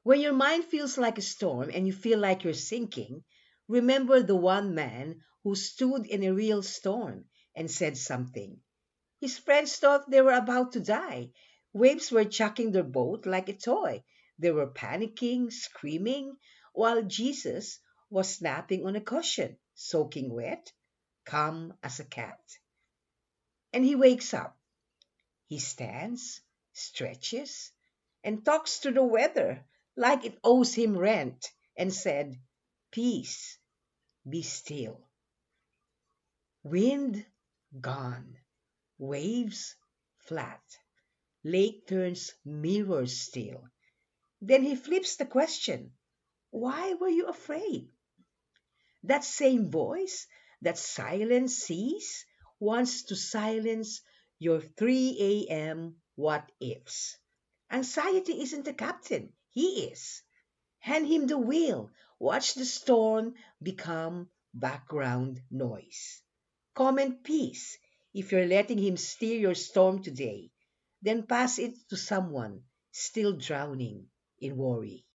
When your mind feels like a storm and you feel like you're sinking, remember the one man who stood in a real storm and said something. His friends thought they were about to die. Waves were chucking their boat like a toy. They were panicking, screaming, while Jesus was snapping on a cushion, soaking wet, calm as a cat. And he wakes up. He stands, stretches, and talks to the weather like it owes him rent and said, "Peace, be still." Wind gone, waves flat, lake turns mirror still. Then he flips the question, "Why were you afraid?" That same voice that silence sees wants to silence your 3 a.m. what ifs. Anxiety isn't the captain, he is. Hand him the wheel. Watch the storm become background noise. Comment peace if you're letting him steer your storm today. Then pass it to someone still drowning in worry.